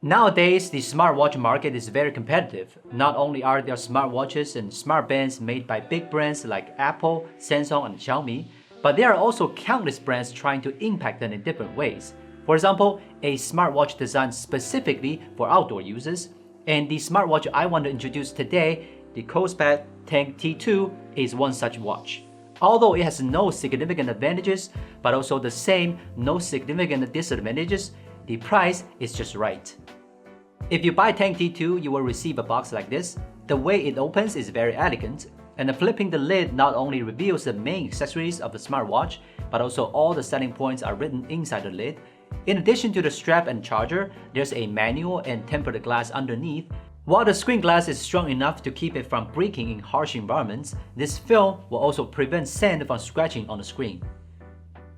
Nowadays, the smartwatch market is very competitive. Not only are there smartwatches and smartbands made by big brands like Apple, Samsung, and Xiaomi, but there are also countless brands trying to impact them in different ways. For example, a smartwatch designed specifically for outdoor users, and the smartwatch I want to introduce today, the KOSPET Tank T2, is one such watch. Although it has no significant advantages, but also the same no significant disadvantages, the price is just right. If you buy Tank T2, you will receive a box like this. The way it opens is very elegant, and flipping the lid not only reveals the main accessories of the smartwatch, but also all the selling points are written inside the lid. In addition to the strap and charger, there's a manual and tempered glass underneath. While the screen glass is strong enough to keep it from breaking in harsh environments, this film will also prevent sand from scratching on the screen.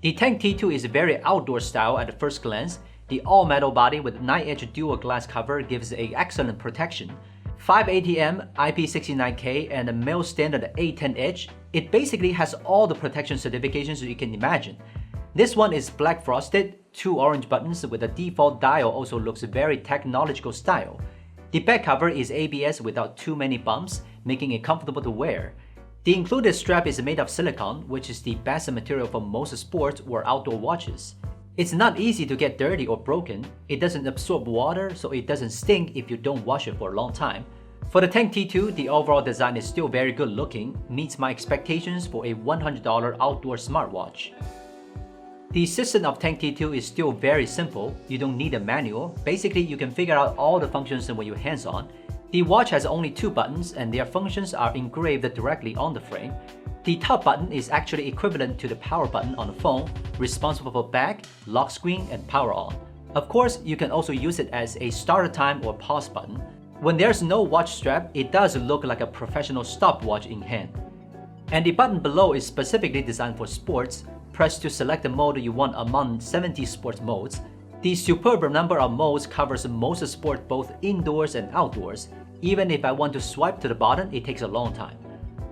The Tank T2 is very outdoor style at the first glance. The all-metal body with 9-inch dual glass cover gives an excellent protection. 5 ATM, IP69K, and a mil standard A10H, it basically has all the protection certifications you can imagine. This one is black frosted, 2 orange buttons with a default dial also looks very technological style. The back cover is ABS without too many bumps, making it comfortable to wear. The included strap is made of silicone, which is the best material for most sports or outdoor watches. It's not easy to get dirty or broken. It doesn't absorb water, so it doesn't stink if you don't wash it for a long time. For the Tank T2, the overall design is still very good looking, meets my expectations for a $100 outdoor smartwatch. The system of Tank T2 is still very simple. You don't need a manual. Basically, you can figure out all the functions when you're hands-on. The watch has only 2 buttons and their functions are engraved directly on the frame. The top button is actually equivalent to the power button on the phone, responsible for back, lock screen, and power on. Of course, you can also use it as a starter time or pause button. When there's no watch strap, it does look like a professional stopwatch in hand. And the button below is specifically designed for sports. Press to select the mode you want among 70 sports modes. The superb number of modes covers most sports both indoors and outdoors. Even if I want to swipe to the bottom, it takes a long time.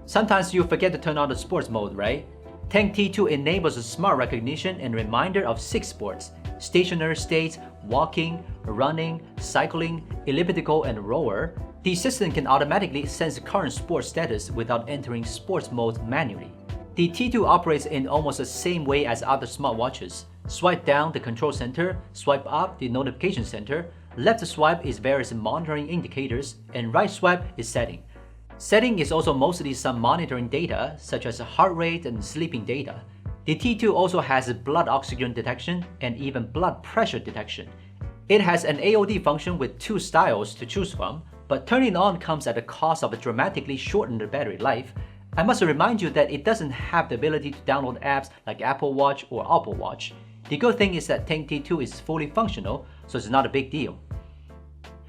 Sometimes you forget to turn on the sports mode, right? Tank T2 enables smart recognition and reminder of 6 sports: stationary states, walking, running, cycling, elliptical, and rower. The system can automatically sense current sports status without entering sports mode manually. The T2 operates in almost the same way as other smartwatches. Swipe down the control center, swipe up the notification center, left swipe is various monitoring indicators, and right swipe is setting. Setting is also mostly some monitoring data, such as heart rate and sleeping data. The T2 also has blood oxygen detection and even blood pressure detection. It has an AOD function with 2 styles to choose from, but turning on comes at the cost of a dramatically shortened battery life. I must remind you that it doesn't have the ability to download apps like Apple Watch or Apple Watch. The good thing is that Tank T2 is fully functional, so it's not a big deal.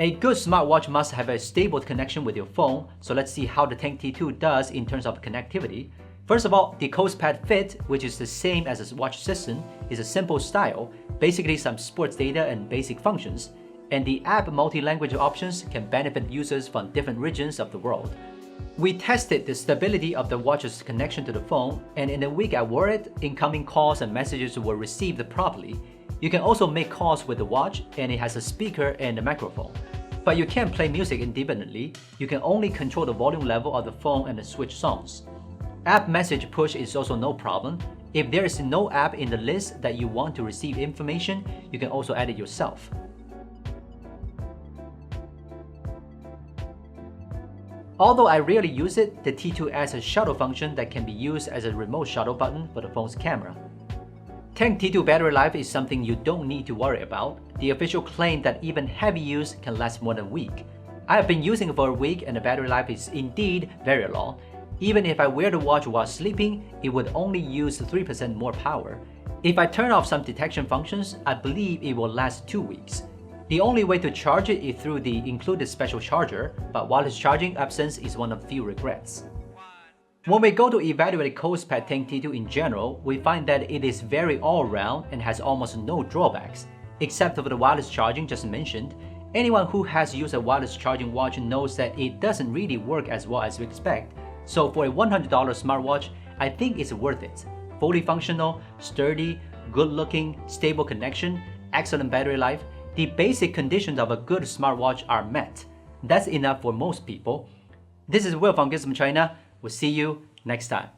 A good smartwatch must have a stable connection with your phone, so let's see how the Tank T2 does in terms of connectivity. First of all, the KOSPET Fit, which is the same as a watch system, is a simple style, basically some sports data and basic functions, and the app multi-language options can benefit users from different regions of the world. We tested the stability of the watch's connection to the phone, and in a week I wore it, incoming calls and messages were received properly. You can also make calls with the watch, and it has a speaker and a microphone. But you can't play music independently. You can only control the volume level of the phone and switch songs. App message push is also no problem. If there is no app in the list that you want to receive information, you can also add it yourself. Although I rarely use it, the T2 adds a shuttle function that can be used as a remote shuttle button for the phone's camera. Tank T2 battery life is something you don't need to worry about. The official claim that even heavy use can last more than a week. I have been using it for a week and the battery life is indeed very long. Even if I wear the watch while sleeping, it would only use 3% more power. If I turn off some detection functions, I believe it will last 2 weeks. The only way to charge it is through the included special charger, but wireless charging absence is one of few regrets. When we go to evaluate KOSPET Tank T2 in general, we find that it is very all-round and has almost no drawbacks. Except for the wireless charging just mentioned, anyone who has used a wireless charging watch knows that it doesn't really work as well as we expect. So for a $100 smartwatch, I think it's worth it. Fully functional, sturdy, good-looking, stable connection, excellent battery life. the basic conditions of a good smartwatch are met. That's enough for most people. This is Will from Gizmochina. We'll see you next time.